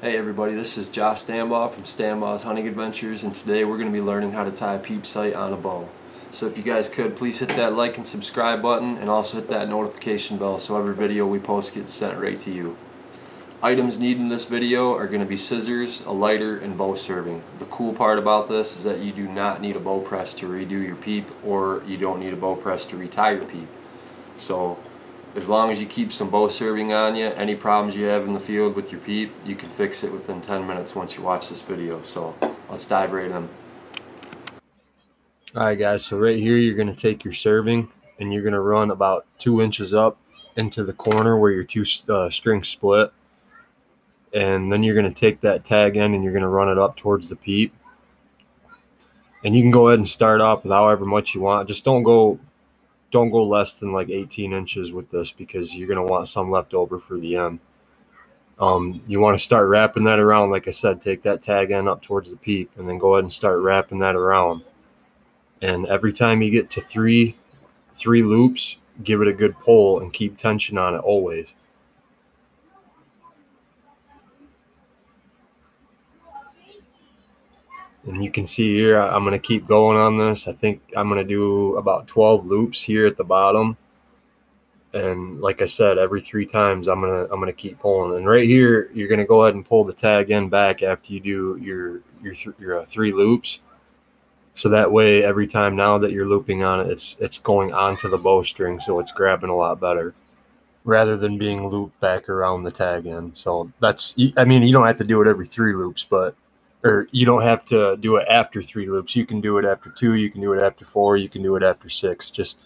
Hey everybody, this is Josh Stambaugh from Stambaugh's Hunting Adventures, and today we're going to be learning how to tie a peep sight on a bow. So if you guys could, please hit that like and subscribe button, and also hit that notification bell so every video we post gets sent right to you. Items needed in this video are going to be scissors, a lighter, and bow serving. The cool part about this is that you do not need a bow press to redo your peep, or you don't need a bow press to retie your peep. So as long as you keep some bow serving on you, any problems you have in the field with your peep, you can fix it within 10 minutes once you watch this video. So let's dive right in. Alright guys, so right here you're going to take your serving and you're going to run about 2 inches up into the corner where your two strings split. And then you're going to take that tag end and you're going to run it up towards the peep. And you can go ahead and start off with however much you want. Just don't go less than like 18 inches with this, because you're going to want some left over for the end. You want to start wrapping that around. Like I said, take that tag end up towards the peep and then go ahead and start wrapping that around. And every time you get to three loops, give it a good pull and keep tension on it always. And you can see here, I'm going to keep going on this. I think I'm going to do about 12 loops here at the bottom. And like I said, every 3 times I'm gonna keep pulling. And right here, you're gonna go ahead and pull the tag end back after you do your 3 loops. So that way, every time now that you're looping on it, it's going onto the bowstring, so it's grabbing a lot better, rather than being looped back around the tag end. So that's, I mean, you don't have to do it every 3 loops, or you don't have to do it after 3 loops. You can do it after 2, you can do it after 4, you can do it after 6. Just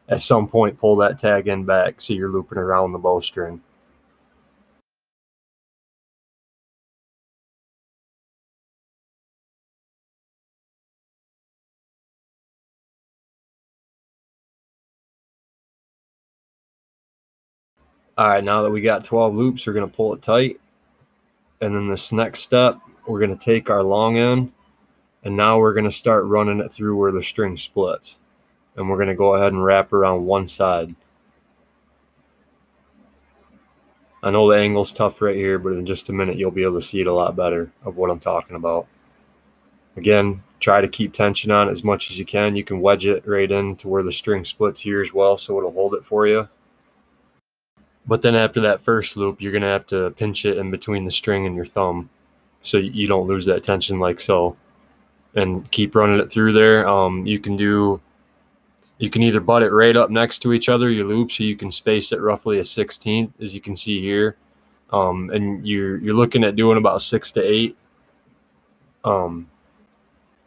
at some point, pull that tag end back so you're looping around the bowstring. All right, now that we got 12 loops, we're going to pull it tight. And then this next step, we're going to take our long end, and now we're going to start running it through where the string splits. And we're going to go ahead and wrap around one side. I know the angle's tough right here, but in just a minute you'll be able to see it a lot better of what I'm talking about. Again, try to keep tension on it as much as you can. You can wedge it right into where the string splits here as well, so it'll hold it for you. But then after that first loop, you're going to have to pinch it in between the string and your thumb so you don't lose that tension like so. And keep running it through there. You can either butt it right up next to each other, your loops, so you can space it roughly a 1/16, as you can see here. And you're looking at doing about 6 to 8. And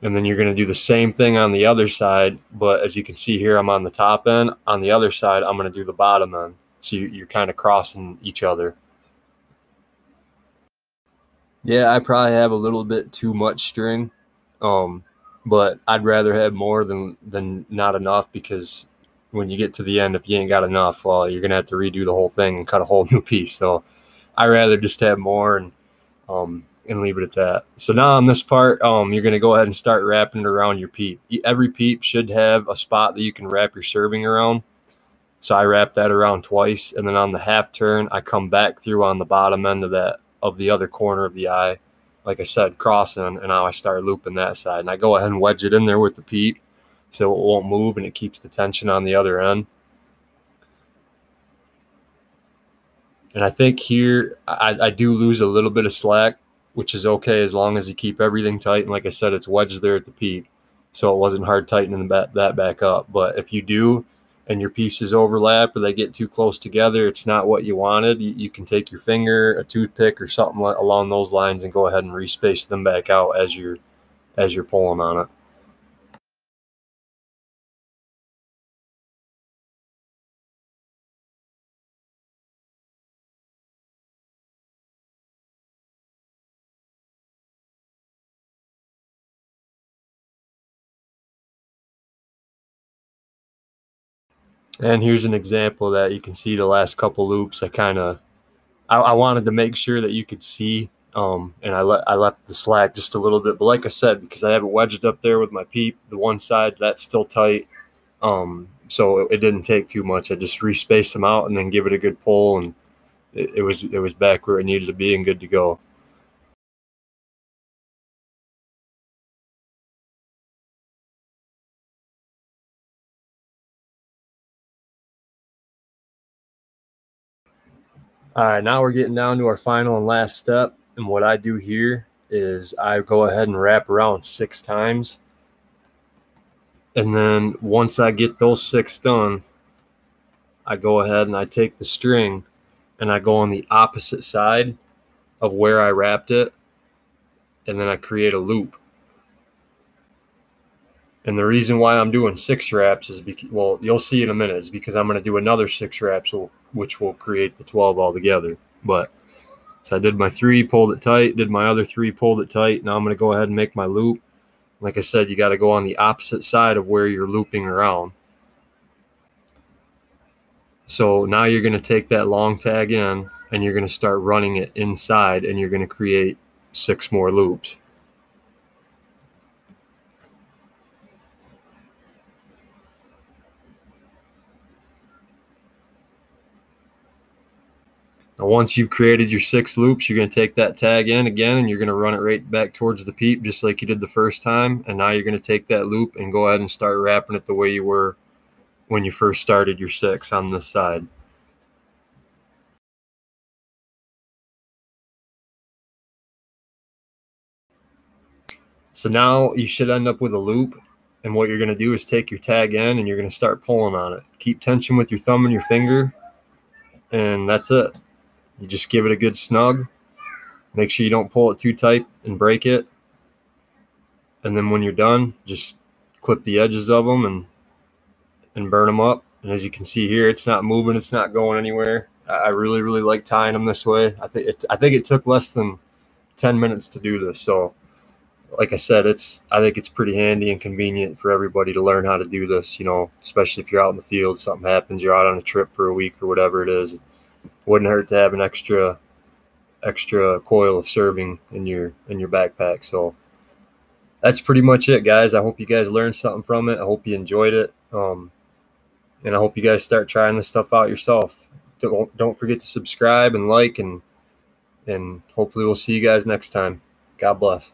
then you're going to do the same thing on the other side, but as you can see here, I'm on the top end. On the other side, I'm going to do the bottom end. So you're kind of crossing each other. Yeah, I probably have a little bit too much string, but I'd rather have more than not enough, because when you get to the end, if you ain't got enough, well, you're going to have to redo the whole thing and cut a whole new piece. So I'd rather just have more and leave it at that. So now on this part, you're going to go ahead and start wrapping it around your peep. Every peep should have a spot that you can wrap your serving around. So I wrap that around twice, and then on the half turn, I come back through on the bottom end of the other corner of the eye, like I said, crossing, and now I start looping that side. And I go ahead and wedge it in there with the peep so it won't move, and it keeps the tension on the other end. And I think here I do lose a little bit of slack, which is okay as long as you keep everything tight. And like I said, it's wedged there at the peep, so it wasn't hard tightening that back up. But if you do, and your pieces overlap or they get too close together, it's not what you wanted, you can take your finger, a toothpick, or something along those lines and go ahead and respace them back out as you're pulling on it. And here's an example that you can see the last couple loops. I wanted to make sure that you could see, and I left the slack just a little bit. But like I said, because I have it wedged up there with my peep, the one side that's still tight, so it didn't take too much. I just respaced them out and then give it a good pull, and it was back where it needed to be and good to go. All right, now we're getting down to our final and last step. And what I do here is I go ahead and wrap around 6 times. And then once I get those 6 done, I go ahead and I take the string and I go on the opposite side of where I wrapped it. And then I create a loop. And the reason why I'm doing 6 wraps is because, well, you'll see in a minute, is because I'm going to do another 6 wraps, which will create the 12 altogether. But so I did my 3, pulled it tight, did my other 3, pulled it tight. Now I'm going to go ahead and make my loop. Like I said, you got to go on the opposite side of where you're looping around. So now you're going to take that long tag in and you're going to start running it inside, and you're going to create 6 more loops. Now, once you've created your 6 loops, you're going to take that tag in again and you're going to run it right back towards the peep, just like you did the first time. And now you're going to take that loop and go ahead and start wrapping it the way you were when you first started your 6 on this side. So now you should end up with a loop. And what you're going to do is take your tag in and you're going to start pulling on it. Keep tension with your thumb and your finger. And that's it. You just give it a good snug. Make sure you don't pull it too tight and break it. And then when you're done, just clip the edges of them and burn them up. And as you can see here, it's not moving. It's not going anywhere. I really, really like tying them this way. I think it took less than 10 minutes to do this. So like I said, I think it's pretty handy and convenient for everybody to learn how to do this, you know, especially if you're out in the field, something happens, you're out on a trip for a week or whatever it is. It wouldn't hurt to have an extra coil of serving in your backpack. So that's pretty much it, guys. I hope you guys learned something from it. I hope you enjoyed it. And I hope you guys start trying this stuff out yourself. Don't forget to subscribe and like, and hopefully we'll see you guys next time. God bless.